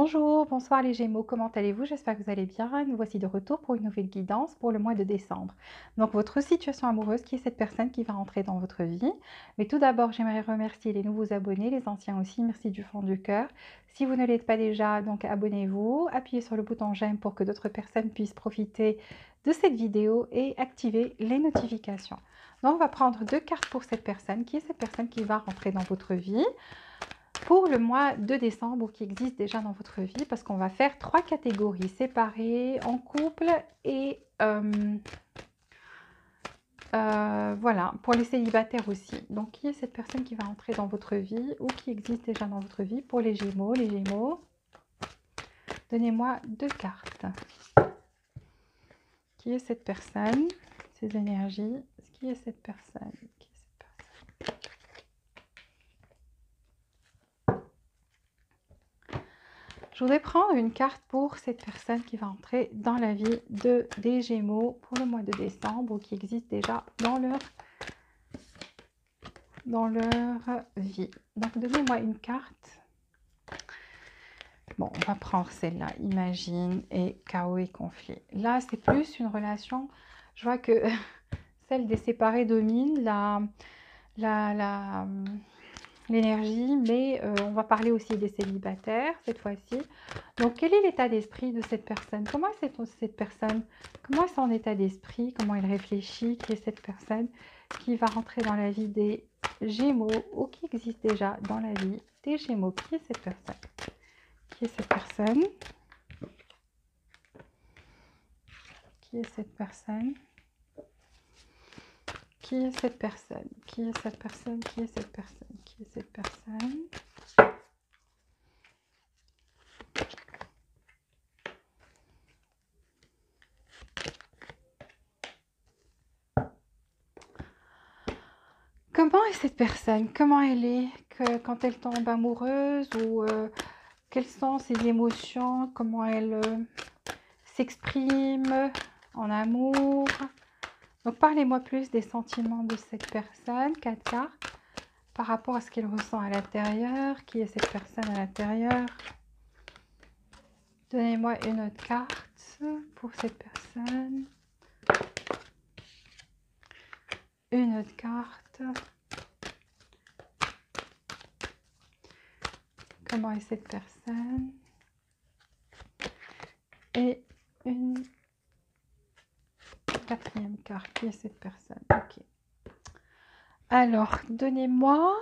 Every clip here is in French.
Bonjour, bonsoir les Gémeaux, comment allez-vous? J'espère que vous allez bien. Nous voici de retour pour une nouvelle guidance pour le mois de décembre. Donc votre situation amoureuse, qui est cette personne qui va rentrer dans votre vie. Mais tout d'abord, j'aimerais remercier les nouveaux abonnés, les anciens aussi, merci du fond du cœur. Si vous ne l'êtes pas déjà, donc abonnez-vous, appuyez sur le bouton j'aime pour que d'autres personnes puissent profiter de cette vidéo et activer les notifications. Donc on va prendre deux cartes pour cette personne, qui est cette personne qui va rentrer dans votre vie pour le mois de décembre qui existe déjà dans votre vie, parce qu'on va faire trois catégories séparées, en couple et voilà, pour les célibataires aussi. Donc qui est cette personne qui va entrer dans votre vie ou qui existe déjà dans votre vie pour les Gémeaux? Les Gémeaux, donnez-moi deux cartes. Qui est cette personne? Ces énergies. Qui est cette personne? Qui est cette personne? Je voudrais prendre une carte pour cette personne qui va entrer dans la vie des Gémeaux pour le mois de décembre ou qui existe déjà dans leur vie. Donc, donnez-moi une carte. Bon, on va prendre celle-là, imagine, et chaos et conflit. Là, c'est plus une relation, je vois que celle des séparés domine l'énergie, mais on va parler aussi des célibataires cette fois-ci. Donc, quel est l'état d'esprit de cette personne? Comment est cette personne? Comment est son état d'esprit? Comment elle réfléchit? Qui est cette personne qui va rentrer dans la vie des Gémeaux ou qui existe déjà dans la vie des Gémeaux? Qui est cette personne? Qui est cette personne? Qui est cette personne? Qui est cette personne? Qui est cette personne? Qui est cette personne? Qui est cette personne? Comment est cette personne? Comment elle est quand elle tombe amoureuse ou quelles sont ses émotions? Comment elle s'exprime en amour? Donc parlez-moi plus des sentiments de cette personne, 4 cartes, par rapport à ce qu'elle ressent à l'intérieur. Qui est cette personne à l'intérieur? Donnez-moi une autre carte pour cette personne. Une autre carte. Comment est cette personne? Et une quatrième carte. Qui est cette personne? Ok. Alors, donnez-moi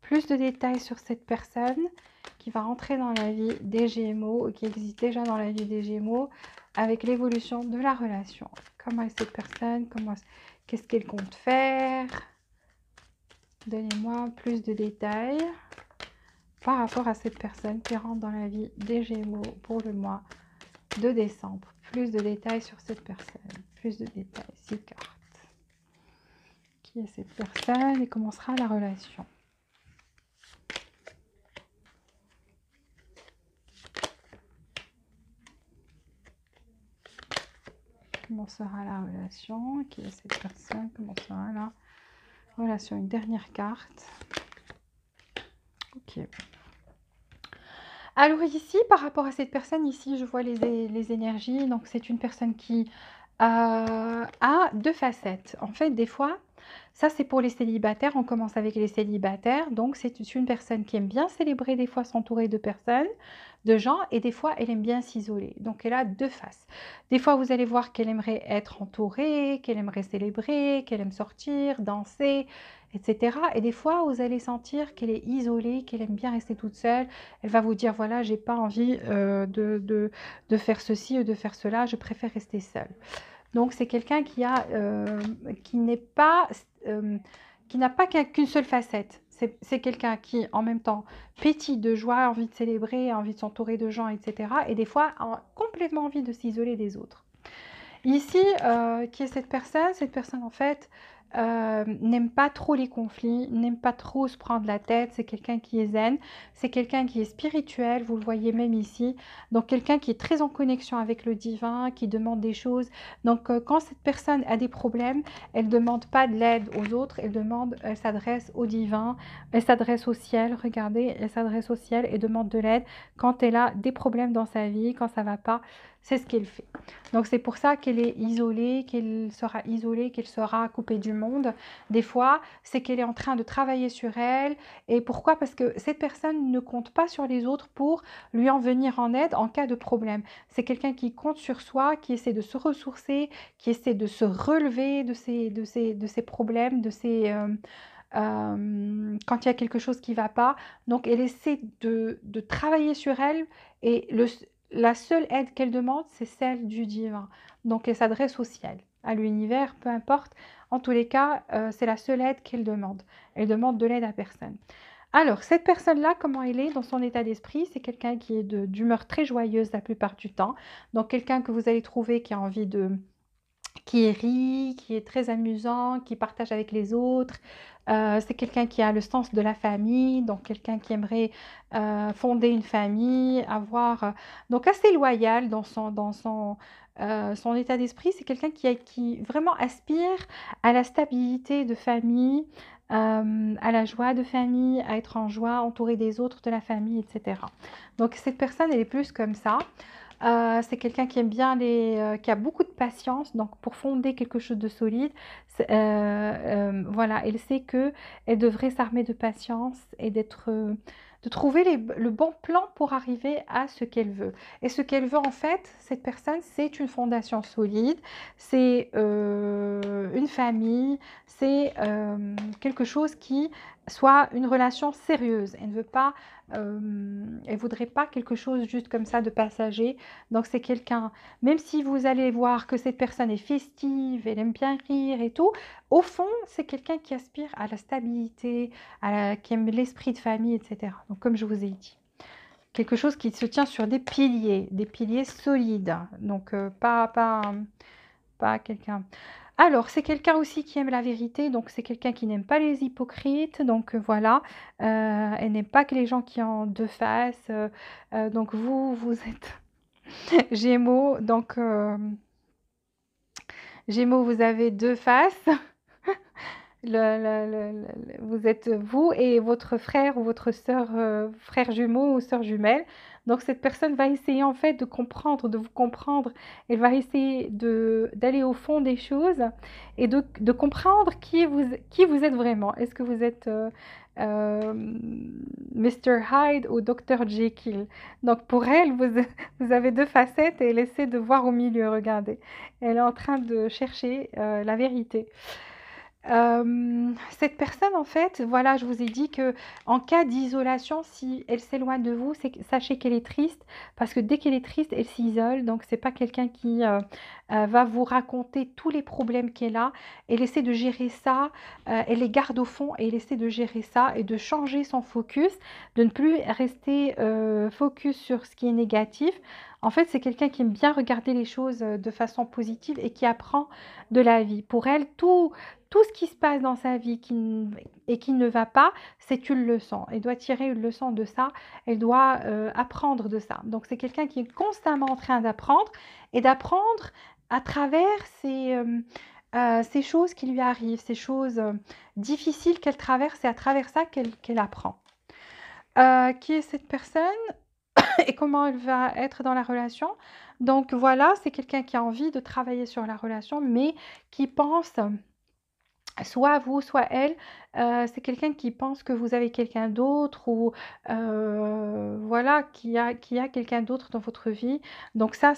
plus de détails sur cette personne qui va rentrer dans la vie des Gémeaux, qui existe déjà dans la vie des Gémeaux, avec l'évolution de la relation. Comment est cette personne? Qu'est-ce qu'elle compte faire? Donnez-moi plus de détails par rapport à cette personne qui rentre dans la vie des Gémeaux pour le mois de décembre. Plus de détails sur cette personne. Plus de détails. 6 cartes. Qui est cette personne et comment sera la relation? Comment sera la relation? Qui est cette personne? Comment sera la relation? Une dernière carte. Ok. Alors ici, par rapport à cette personne, ici, je vois les énergies. Donc, c'est une personne qui a deux facettes. En fait, des fois, ça, c'est pour les célibataires. On commence avec les célibataires. Donc, c'est une personne qui aime bien célébrer, des fois s'entourer de personnes, de gens. Et des fois, elle aime bien s'isoler. Donc, elle a deux faces. Des fois, vous allez voir qu'elle aimerait être entourée, qu'elle aimerait célébrer, qu'elle aime sortir, danser, etc. Et des fois, vous allez sentir qu'elle est isolée, qu'elle aime bien rester toute seule. Elle va vous dire, voilà, j'ai pas envie de faire ceci ou de faire cela, je préfère rester seule. Donc, c'est quelqu'un qui n'est pas, qui n'a pas qu'une seule facette. C'est quelqu'un qui, en même temps, pétille de joie, a envie de célébrer, a envie de s'entourer de gens, etc. Et des fois, a complètement envie de s'isoler des autres. Ici, qui est cette personne? Cette personne, en fait, n'aime pas trop les conflits, n'aime pas trop se prendre la tête. C'est quelqu'un qui est zen, c'est quelqu'un qui est spirituel, vous le voyez même ici. Donc quelqu'un qui est très en connexion avec le divin, qui demande des choses. Donc quand cette personne a des problèmes, elle ne demande pas de l'aide aux autres, elle s'adresse au divin, elle s'adresse au ciel, regardez, elle s'adresse au ciel et demande de l'aide quand elle a des problèmes dans sa vie, quand ça ne va pas. C'est ce qu'elle fait. Donc c'est pour ça qu'elle est isolée, qu'elle sera coupée du monde. Des fois, c'est qu'elle est en train de travailler sur elle. Et pourquoi? Parce que cette personne ne compte pas sur les autres pour lui en venir en aide en cas de problème. C'est quelqu'un qui compte sur soi, qui essaie de se ressourcer, qui essaie de se relever de ses problèmes, quand il y a quelque chose qui ne va pas. Donc elle essaie de travailler sur elle et la seule aide qu'elle demande, c'est celle du divin. Donc elle s'adresse au ciel, à l'univers, peu importe. En tous les cas, c'est la seule aide qu'elle demande. Elle demande de l'aide à personne. Alors, cette personne-là, comment elle est dans son état d'esprit? C'est quelqu'un qui est d'humeur très joyeuse la plupart du temps. Donc quelqu'un que vous allez trouver qui a envie qui rit, qui est très amusant, qui partage avec les autres. C'est quelqu'un qui a le sens de la famille, donc quelqu'un qui aimerait fonder une famille, donc assez loyal dans son état d'esprit. C'est quelqu'un qui vraiment aspire à la stabilité de famille, à la joie de famille, à être en joie, entouré des autres de la famille, etc. Donc cette personne, elle est plus comme ça. C'est quelqu'un qui aime bien qui a beaucoup de patience, donc pour fonder quelque chose de solide, voilà, elle sait que elle devrait s'armer de patience et de trouver le bon plan pour arriver à ce qu'elle veut. Et ce qu'elle veut en fait, cette personne, c'est une fondation solide, c'est une famille, c'est quelque chose qui soit une relation sérieuse. Elle ne veut pas, elle voudrait pas quelque chose juste comme ça de passager. Donc c'est quelqu'un, même si vous allez voir que cette personne est festive, elle aime bien rire et tout, au fond, c'est quelqu'un qui aspire à la stabilité, qui aime l'esprit de famille, etc. Donc comme je vous ai dit, quelque chose qui se tient sur des piliers solides. Donc pas quelqu'un. Alors, c'est quelqu'un aussi qui aime la vérité, donc c'est quelqu'un qui n'aime pas les hypocrites, donc voilà, elle n'aime pas que les gens qui ont deux faces, donc vous êtes Gémeaux, donc Gémeaux, vous avez deux faces. Vous êtes vous et votre frère ou votre sœur, frère jumeau ou sœur jumelle. Donc cette personne va essayer en fait de comprendre, de vous comprendre. Elle va essayer d'aller au fond des choses et de comprendre qui vous êtes vraiment. Est-ce que vous êtes euh, Mr. Hyde ou Dr. Jekyll? Donc pour elle, vous avez deux facettes et elle essaie de voir au milieu, regardez. Elle est en train de chercher la vérité. Cette personne, en fait, voilà, je vous ai dit que en cas d'isolation, si elle s'éloigne de vous, sachez qu'elle est triste, parce que dès qu'elle est triste, elle s'isole. Donc, c'est pas quelqu'un qui va vous raconter tous les problèmes qu'elle a. Elle essaie de gérer ça, elle les garde au fond et elle essaie de gérer ça et de changer son focus, de ne plus rester focus sur ce qui est négatif. En fait, c'est quelqu'un qui aime bien regarder les choses de façon positive et qui apprend de la vie. Pour elle, tout ce qui se passe dans sa vie et qui ne va pas, c'est une leçon. Elle doit tirer une leçon de ça, elle doit apprendre de ça. Donc c'est quelqu'un qui est constamment en train d'apprendre et d'apprendre à travers ces choses qui lui arrivent, ces choses difficiles qu'elle traverse, et à travers ça qu'elle apprend. Qui est cette personne et comment elle va être dans la relation? Donc voilà, c'est quelqu'un qui a envie de travailler sur la relation, mais qui pense soit vous, soit elle, c'est quelqu'un qui pense que vous avez quelqu'un d'autre ou voilà, qui a quelqu'un d'autre dans votre vie. Donc ça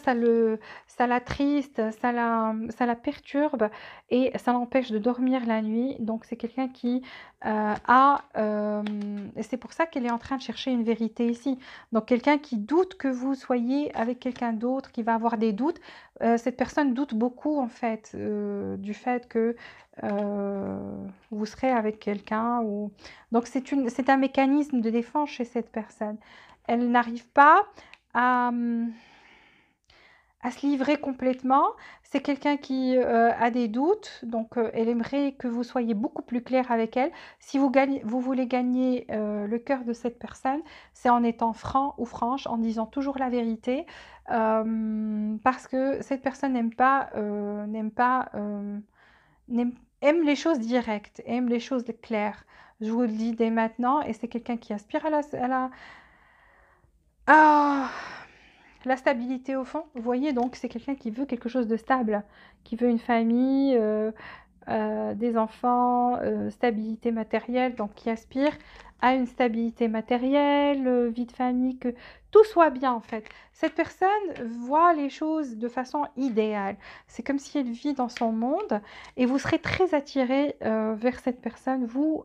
l'attriste, ça la perturbe et ça l'empêche de dormir la nuit. Donc c'est quelqu'un qui et c'est pour ça qu'elle est en train de chercher une vérité ici. Donc quelqu'un qui doute que vous soyez avec quelqu'un d'autre, qui va avoir des doutes. Cette personne doute beaucoup en fait du fait que vous serez avec quelqu'un donc c'est un mécanisme de défense chez cette personne. Elle n'arrive pas à, à se livrer complètement. C'est quelqu'un qui, a des doutes, donc elle aimerait que vous soyez beaucoup plus clair avec elle. Si vous voulez gagner, le cœur de cette personne, c'est en étant franc ou franche, en disant toujours la vérité, parce que cette personne aime les choses directes, aime les choses claires. Je vous le dis dès maintenant et c'est quelqu'un qui aspire à la stabilité au fond. Vous voyez? Donc c'est quelqu'un qui veut quelque chose de stable, qui veut une famille, des enfants, stabilité matérielle, donc qui aspire à une stabilité matérielle, vie de famille, que tout soit bien en fait. Cette personne voit les choses de façon idéale. C'est comme si elle vit dans son monde et vous serez très attirés vers cette personne, vous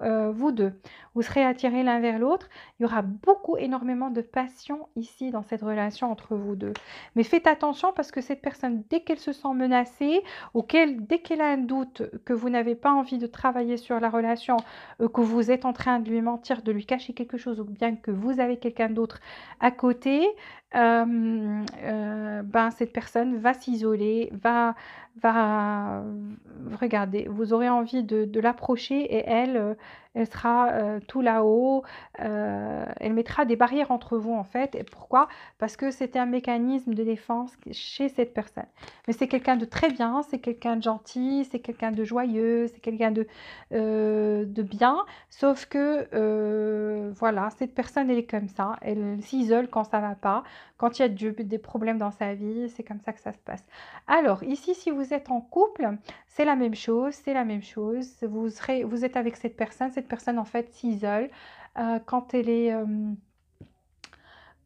deux. Vous serez attirés l'un vers l'autre. Il y aura beaucoup, énormément de passion ici dans cette relation entre vous deux. Mais faites attention parce que cette personne, dès qu'elle se sent menacée, dès qu'elle a un doute, que vous n'avez pas envie de travailler sur la relation, que vous êtes en train de lui mentir, de lui cacher quelque chose, ou bien que vous avez quelqu'un d'autre à côté, ben, cette personne va s'isoler, va regarder, vous aurez envie de l'approcher et elle sera tout là-haut, elle mettra des barrières entre vous en fait. Et pourquoi? Parce que c'était un mécanisme de défense chez cette personne. Mais c'est quelqu'un de très bien, c'est quelqu'un de gentil, c'est quelqu'un de joyeux, c'est quelqu'un de bien. Sauf que, voilà, cette personne, elle est comme ça. Elle s'isole quand ça va pas, quand il y a des problèmes dans sa vie. C'est comme ça que ça se passe. Alors, ici, si vous êtes en couple, c'est la même chose, c'est la même chose. Vous êtes avec cette personne, en fait, s'isole quand elle est...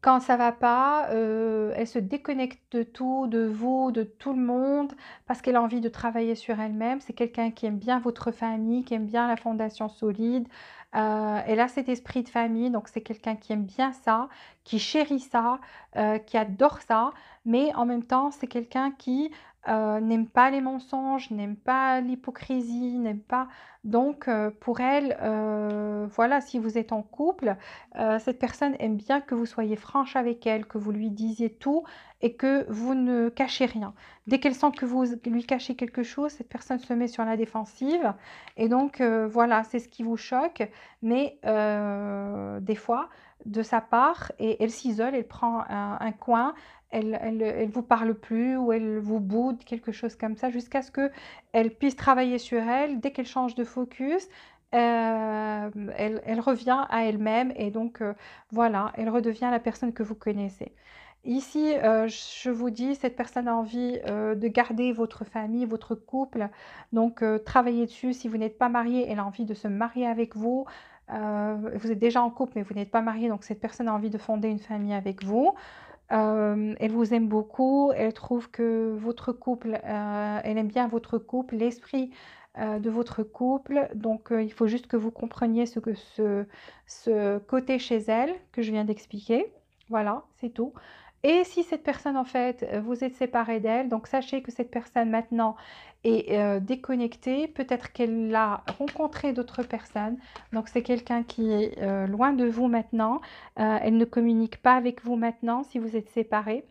quand ça va pas, elle se déconnecte de tout, de vous, de tout le monde, parce qu'elle a envie de travailler sur elle-même. C'est quelqu'un qui aime bien votre famille, qui aime bien la fondation solide. Elle a cet esprit de famille, donc c'est quelqu'un qui aime bien ça, qui chérit ça, qui adore ça, mais en même temps, c'est quelqu'un qui n'aime pas les mensonges, n'aime pas l'hypocrisie, n'aime pas... Donc, pour elle, voilà, si vous êtes en couple, cette personne aime bien que vous soyez franche avec elle, que vous lui disiez tout et que vous ne cachez rien. Dès qu'elle sent que vous lui cachez quelque chose, cette personne se met sur la défensive et donc voilà, c'est ce qui vous choque. Mais des fois, de sa part, et elle s'isole, elle prend un coin, elle vous parle plus ou elle vous boude, quelque chose comme ça, jusqu'à ce que elle puisse travailler sur elle. Dès qu'elle change de focus, elle revient à elle-même et donc voilà, elle redevient la personne que vous connaissez. Ici, je vous dis, cette personne a envie de garder votre famille, votre couple, donc travaillez dessus. Si vous n'êtes pas marié, elle a envie de se marier avec vous. Vous êtes déjà en couple, mais vous n'êtes pas marié, donc cette personne a envie de fonder une famille avec vous. Elle vous aime beaucoup, elle trouve que votre couple, elle aime bien votre couple, l'esprit de votre couple. Donc, il faut juste que vous compreniez ce côté chez elle que je viens d'expliquer. Voilà, c'est tout. Et si cette personne, en fait, vous êtes séparés d'elle, donc sachez que cette personne maintenant est déconnectée. Peut-être qu'elle a rencontré d'autres personnes. Donc, c'est quelqu'un qui est loin de vous maintenant. Elle ne communique pas avec vous maintenant si vous êtes séparés.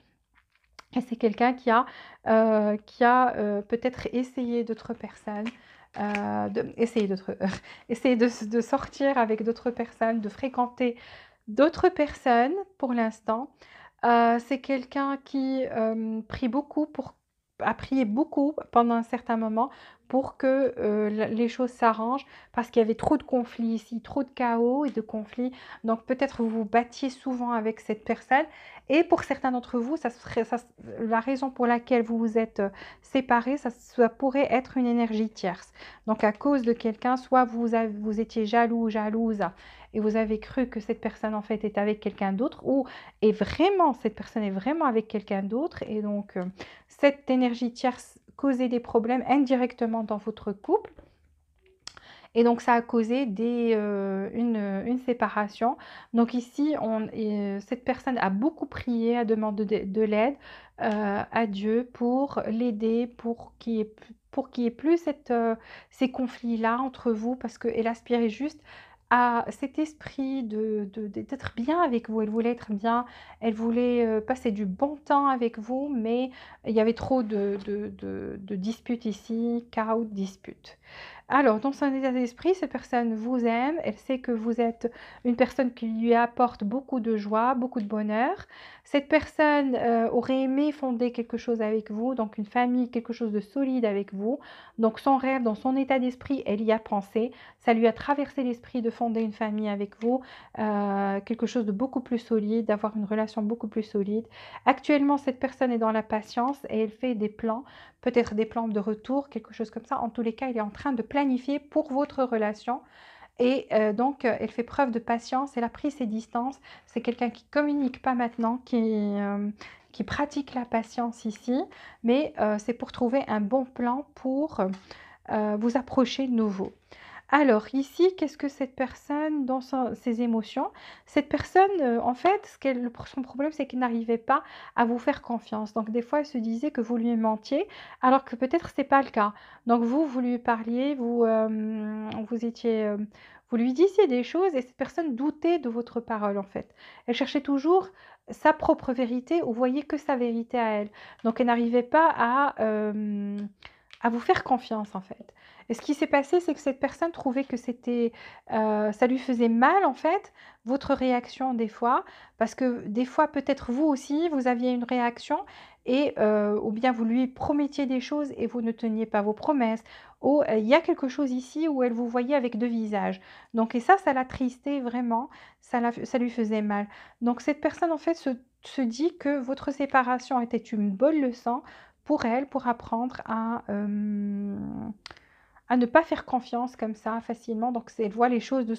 Et c'est quelqu'un qui a peut-être essayé d'autres personnes, essayé de sortir avec d'autres personnes, de fréquenter d'autres personnes pour l'instant. C'est quelqu'un qui a prié beaucoup pendant un certain moment pour que les choses s'arrangent parce qu'il y avait trop de conflits ici, trop de chaos et de conflits. Donc peut-être vous vous battiez souvent avec cette personne. Et pour certains d'entre vous, la raison pour laquelle vous vous êtes séparés, ça pourrait être une énergie tierce. Donc à cause de quelqu'un, soit vous étiez jaloux ou jalouse et vous avez cru que cette personne en fait est avec quelqu'un d'autre, ou cette personne est vraiment avec quelqu'un d'autre, et donc cette énergie tierce causait des problèmes indirectement dans votre couple. Et donc, ça a causé une séparation. Donc ici, cette personne a beaucoup prié, a demandé de l'aide à Dieu pour l'aider, pour qu'il y ait plus ces conflits-là entre vous, parce qu'elle aspirait juste a cet esprit d'être bien avec vous. Elle voulait être bien, elle voulait passer du bon temps avec vous, mais il y avait trop de disputes ici, chaos, disputes. Alors, dans son état d'esprit, cette personne vous aime, elle sait que vous êtes une personne qui lui apporte beaucoup de joie, beaucoup de bonheur. Cette personne aurait aimé fonder quelque chose avec vous, donc une famille, quelque chose de solide avec vous. Donc son rêve, dans son état d'esprit, elle y a pensé. Ça lui a traversé l'esprit de fonder une famille avec vous, quelque chose de beaucoup plus solide, d'avoir une relation beaucoup plus solide. Actuellement, cette personne est dans la patience et elle fait des plans, peut-être des plans de retour, quelque chose comme ça. En tous les cas, elle est en train de planifier pour votre relation. Et donc, elle fait preuve de patience, elle a pris ses distances. C'est quelqu'un qui communique pas maintenant, qui pratique la patience ici, mais c'est pour trouver un bon plan pour vous approcher de nouveau. Alors ici, qu'est-ce que cette personne dans ses émotions? Cette personne, en fait, son problème, c'est qu'elle n'arrivait pas à vous faire confiance. Donc des fois, elle se disait que vous lui mentiez, alors que peut-être c'est pas le cas. Donc vous lui parliez, vous étiez, vous lui disiez des choses et cette personne doutait de votre parole, en fait. Elle cherchait toujours sa propre vérité ou voyait que sa vérité à elle. Donc elle n'arrivait pas à vous faire confiance, en fait. Et ce qui s'est passé, c'est que cette personne trouvait que ça lui faisait mal en fait, votre réaction des fois, parce que des fois peut-être vous aussi, vous aviez une réaction et ou bien vous lui promettiez des choses et vous ne teniez pas vos promesses. Ou il y a quelque chose ici où elle vous voyait avec deux visages. Donc et ça l'attristait vraiment, ça lui faisait mal. Donc cette personne en fait se dit que votre séparation était une bonne leçon pour elle, pour apprendre à ne pas faire confiance comme ça facilement. Donc, elle voit les choses de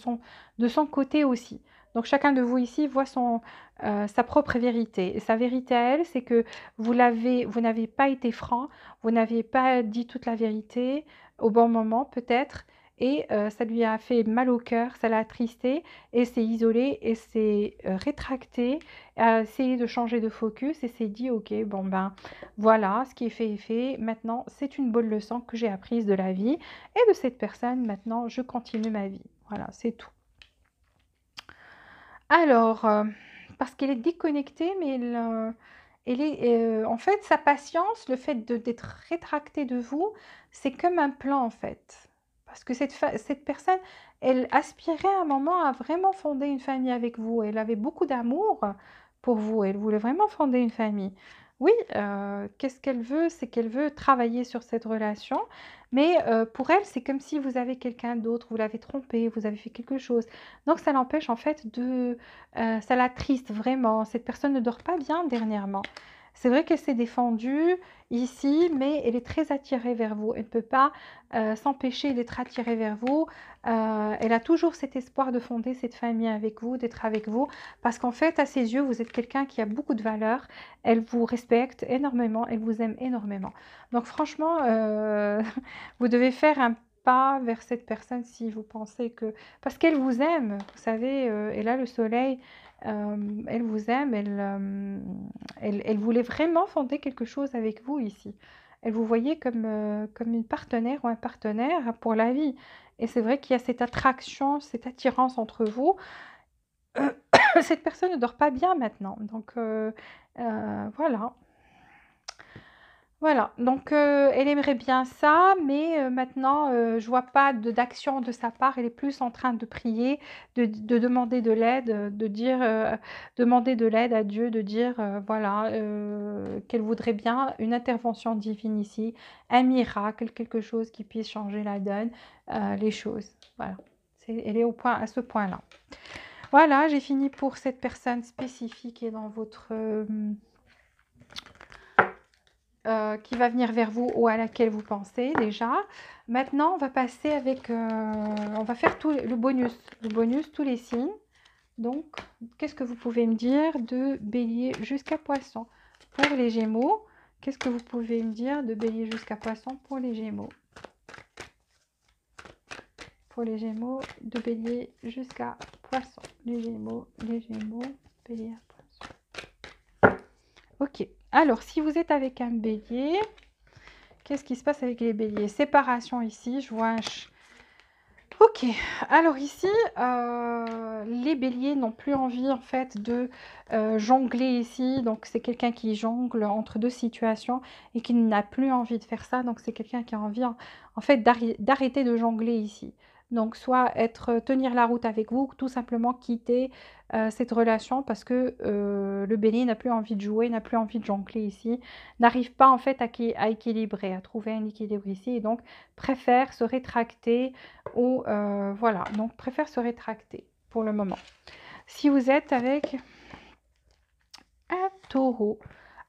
son côté aussi. Donc, chacun de vous ici voit sa propre vérité. Et sa vérité à elle, c'est que vous n'avez pas été franc, vous n'avez pas dit toute la vérité au bon moment peut-être. Et ça lui a fait mal au cœur, ça l'a attristé et s'est isolé et s'est rétracté, a essayé de changer de focus et s'est dit ok, bon ben voilà, ce qui est fait est fait. Maintenant, c'est une bonne leçon que j'ai apprise de la vie et de cette personne. Maintenant, je continue ma vie. Voilà, c'est tout. Alors, parce qu'elle est déconnectée, mais elle est, en fait, sa patience, le fait d'être rétractée de vous, c'est comme un plan, en fait. Parce que cette personne, elle aspirait à un moment à vraiment fonder une famille avec vous. Elle avait beaucoup d'amour pour vous. Elle voulait vraiment fonder une famille. Oui, qu'est-ce qu'elle veut? C'est qu'elle veut travailler sur cette relation. Mais pour elle, c'est comme si vous avez quelqu'un d'autre, vous l'avez trompé, vous avez fait quelque chose. Donc ça l'empêche en fait ça l'attriste vraiment. Cette personne ne dort pas bien dernièrement. C'est vrai qu'elle s'est défendue ici, mais elle est très attirée vers vous. Elle ne peut pas s'empêcher d'être attirée vers vous. Elle a toujours cet espoir de fonder cette famille avec vous, d'être avec vous, parce qu'en fait, à ses yeux, vous êtes quelqu'un qui a beaucoup de valeur. Elle vous respecte énormément, elle vous aime énormément. Donc franchement, vous devez faire un pas vers cette personne si vous pensez que parce qu'elle vous aime, vous savez, et là le soleil, elle vous aime, elle voulait vraiment fonder quelque chose avec vous ici. Elle vous voyait comme une partenaire ou un partenaire pour la vie. Et c'est vrai qu'il y a cette attraction, cette attirance entre vous. Cette personne ne dort pas bien maintenant. Donc voilà. Voilà, donc elle aimerait bien ça, mais maintenant, je vois pas d'action de sa part. Elle est plus en train de prier, de demander de l'aide, de dire, demander de l'aide à Dieu, de dire, voilà, qu'elle voudrait bien une intervention divine ici, un miracle, quelque chose qui puisse changer la donne, les choses. Voilà, elle est à ce point-là. Voilà, j'ai fini pour cette personne spécifique qui est dans votre, qui va venir vers vous ou à laquelle vous pensez déjà. Maintenant, on va passer avec, on va faire le bonus, tous les signes. Donc, qu'est-ce que vous pouvez me dire de Bélier jusqu'à Poisson pour les Gémeaux? Qu'est-ce que vous pouvez me dire de Bélier jusqu'à Poisson pour les Gémeaux? Pour les Gémeaux, de Bélier jusqu'à Poisson. Les Gémeaux, Bélier à Poisson. Ok. Alors, si vous êtes avec un Bélier, qu'est-ce qui se passe avec les béliers? Séparation ici, je vois un... OK, alors ici, les béliers n'ont plus envie en fait de, jongler ici. Donc c'est quelqu'un qui jongle entre 2 situations et qui n'a plus envie de faire ça. Donc c'est quelqu'un qui a envie en fait d'arrêter de jongler ici. Donc soit tenir la route avec vous, ou tout simplement quitter, cette relation parce que, le bélier n'a plus envie de jouer, n'a plus envie de jongler ici, n'arrive pas en fait à équilibrer, à trouver un équilibre ici et donc préfère se rétracter ou voilà, donc préfère se rétracter pour le moment. Si vous êtes avec un taureau,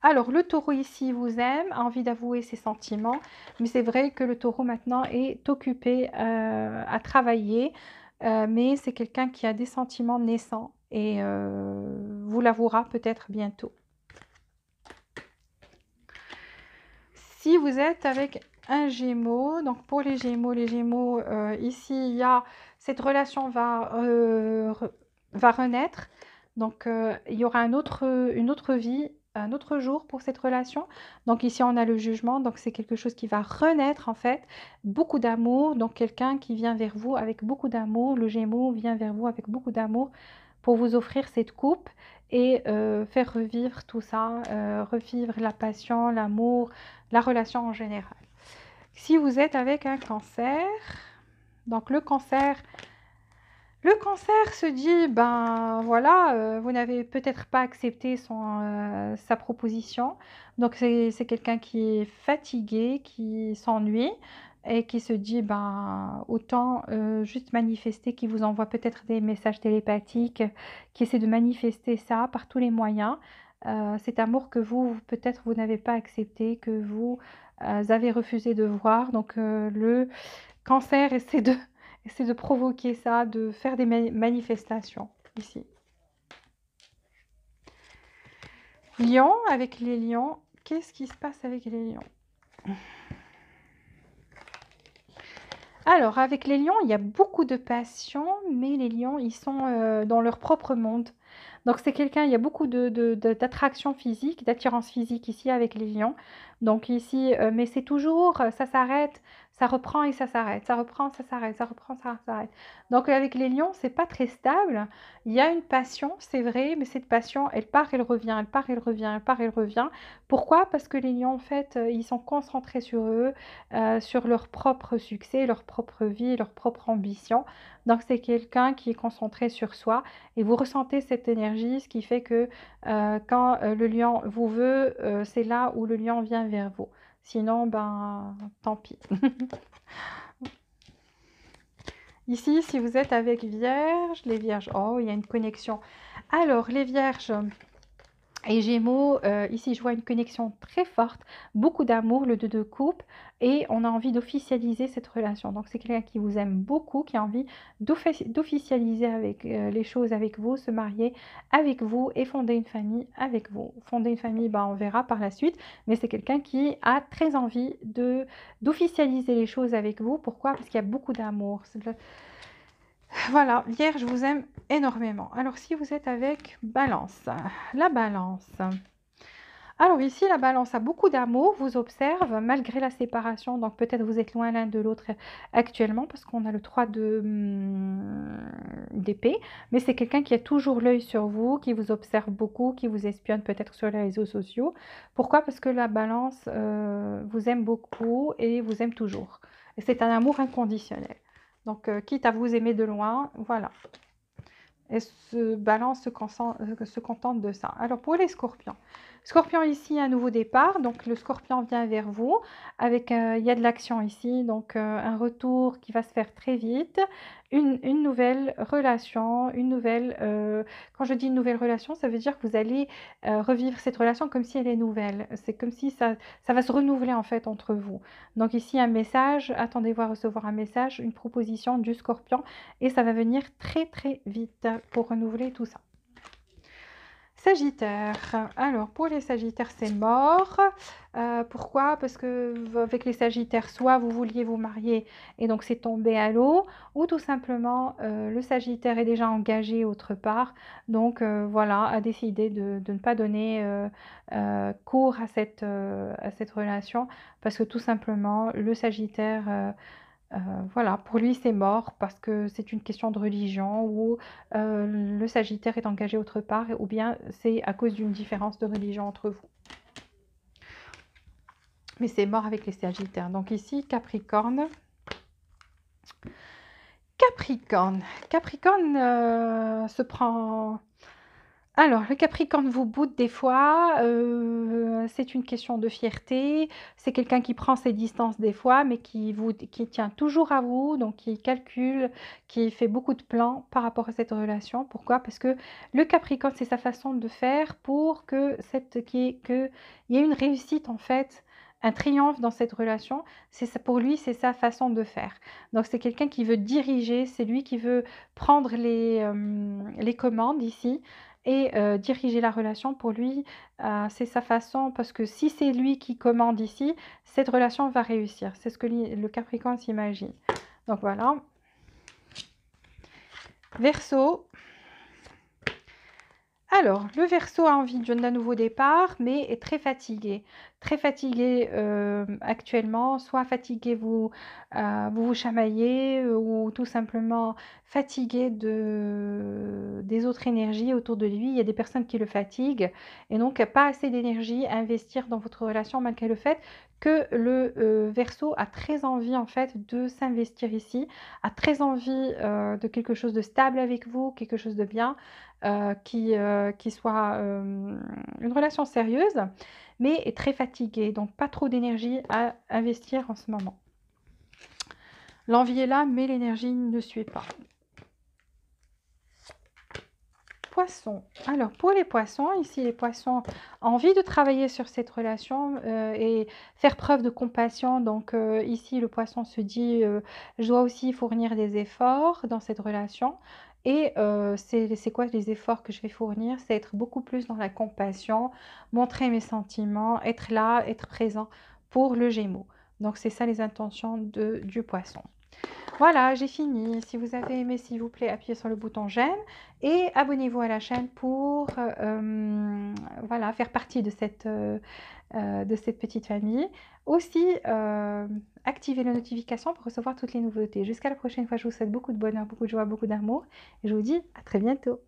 alors le taureau ici vous aime, a envie d'avouer ses sentiments, mais c'est vrai que le taureau maintenant est occupé à travailler, mais c'est quelqu'un qui a des sentiments naissants et vous l'avouera peut-être bientôt. Si vous êtes avec un Gémeaux, donc pour les Gémeaux, ici, il y a cette relation va renaître. Donc, il y aura une autre vie, un autre jour pour cette relation. Donc ici, on a le jugement, donc c'est quelque chose qui va renaître en fait. Beaucoup d'amour, donc quelqu'un qui vient vers vous avec beaucoup d'amour. Le Gémeaux vient vers vous avec beaucoup d'amour pour vous offrir cette coupe et faire revivre tout ça, revivre la passion, l'amour, la relation en général. Si vous êtes avec un cancer, donc le cancer se dit, ben voilà, vous n'avez peut-être pas accepté sa proposition. Donc c'est quelqu'un qui est fatigué, qui s'ennuie et qui se dit, ben autant juste manifester, qui vous envoie peut-être des messages télépathiques, qui essaie de manifester ça par tous les moyens. Cet amour que peut-être vous n'avez pas accepté, que vous avez refusé de voir. Donc le cancer essaie de provoquer ça, de faire des manifestations ici. Lion, avec les lions, qu'est-ce qui se passe avec les lions? Alors, avec les lions, il y a beaucoup de passion, mais les lions, ils sont dans leur propre monde. Donc, c'est quelqu'un, il y a beaucoup d'attraction physique, d'attirance physique ici avec les lions. Donc, ici, mais c'est toujours, ça s'arrête, ça reprend et ça s'arrête, ça reprend, ça s'arrête, ça reprend, ça s'arrête. Donc, avec les lions, c'est pas très stable. Il y a une passion, c'est vrai, mais cette passion, elle part, elle revient, elle part, elle revient, elle part, elle revient. Pourquoi? Parce que les lions, en fait, ils sont concentrés sur leur propre succès, leur propre vie, leur propre ambition. Donc c'est quelqu'un qui est concentré sur soi et vous ressentez cette énergie, ce qui fait que quand le lion vous veut, c'est là où le lion vient vers vous. Sinon, ben, tant pis. Ici, si vous êtes avec Vierge, les Vierges, oh, il y a une connexion. Alors, les Vierges, et Gémeaux, ici je vois une connexion très forte, beaucoup d'amour, le 2 de coupe, et on a envie d'officialiser cette relation. Donc c'est quelqu'un qui vous aime beaucoup, qui a envie d'officialiser avec les choses avec vous, se marier avec vous et fonder une famille avec vous. Fonder une famille, ben, on verra par la suite, mais c'est quelqu'un qui a très envie d'officialiser les choses avec vous. Pourquoi? Parce qu'il y a beaucoup d'amour. Voilà, Vierge, je vous aime énormément. Alors, si vous êtes avec Balance, la Balance. Alors ici, la Balance a beaucoup d'amour, vous observe malgré la séparation. Donc peut-être vous êtes loin l'un de l'autre actuellement parce qu'on a le 3 d'épée. Mais c'est quelqu'un qui a toujours l'œil sur vous, qui vous observe beaucoup, qui vous espionne peut-être sur les réseaux sociaux. Pourquoi? Parce que la Balance vous aime beaucoup et vous aime toujours. Et c'est un amour inconditionnel. Donc, quitte à vous aimer de loin, voilà. Et ce Balance se contente de ça. Alors, pour les Scorpions. Scorpion ici, un nouveau départ. Donc, le Scorpion vient vers vous. Avec, il y a de l'action ici. Donc, un retour qui va se faire très vite. Une nouvelle relation. Quand je dis une nouvelle relation, ça veut dire que vous allez revivre cette relation comme si elle est nouvelle. C'est comme si ça va se renouveler en fait entre vous. Donc ici, un message. Attendez-vous à recevoir un message, une proposition du Scorpion. Et ça va venir très très vite pour renouveler tout ça. Sagittaire. Alors, pour les Sagittaires, c'est mort. Pourquoi? Parce que avec les Sagittaires, soit vous vouliez vous marier et donc c'est tombé à l'eau, ou tout simplement le Sagittaire est déjà engagé autre part. Donc voilà, a décidé de ne pas donner cours à cette relation parce que tout simplement, le Sagittaire Voilà, pour lui, c'est mort parce que c'est une question de religion ou le Sagittaire est engagé autre part ou bien c'est à cause d'une différence de religion entre vous. Mais c'est mort avec les Sagittaires. Donc ici, Capricorne. Capricorne. Capricorne se prend... Alors, le Capricorne vous boude des fois, c'est une question de fierté, c'est quelqu'un qui prend ses distances des fois, mais qui tient toujours à vous, donc qui calcule, qui fait beaucoup de plans par rapport à cette relation. Pourquoi? Parce que le Capricorne, c'est sa façon de faire pour que qu'il y ait une réussite en fait, un triomphe dans cette relation. C'est ça, pour lui, c'est sa façon de faire. Donc c'est quelqu'un qui veut diriger, c'est lui qui veut prendre les commandes ici et diriger la relation pour lui, c'est sa façon parce que si c'est lui qui commande ici, cette relation va réussir. C'est ce que le Capricorne s'imagine. Donc voilà. Verseau. Alors, le Verseau a envie d'un nouveau départ, mais est très fatigué. Très fatigué actuellement, soit fatigué, vous vous chamaillez, ou tout simplement fatigué des autres énergies autour de lui. Il y a des personnes qui le fatiguent, et donc pas assez d'énergie à investir dans votre relation, malgré le fait que le Verseau a très envie en fait de s'investir ici, a très envie de quelque chose de stable avec vous, quelque chose de bien qui soit une relation sérieuse, mais est très fatigué, donc pas trop d'énergie à investir en ce moment. L'envie est là, mais l'énergie ne suit pas. Poissons. Alors, pour les poissons, ici, les poissons ont envie de travailler sur cette relation et faire preuve de compassion. Donc, ici, le poisson se dit, je dois aussi fournir des efforts dans cette relation. Et c'est quoi les efforts que je vais fournir? C'est être beaucoup plus dans la compassion, montrer mes sentiments, être là, être présent pour le Gémeaux. Donc, c'est ça les intentions du poisson. Voilà, j'ai fini. Si vous avez aimé, s'il vous plaît, appuyez sur le bouton j'aime et abonnez-vous à la chaîne pour voilà, faire partie de cette petite famille. Aussi, activez les notifications pour recevoir toutes les nouveautés. Jusqu'à la prochaine fois, je vous souhaite beaucoup de bonheur, beaucoup de joie, beaucoup d'amour et je vous dis à très bientôt.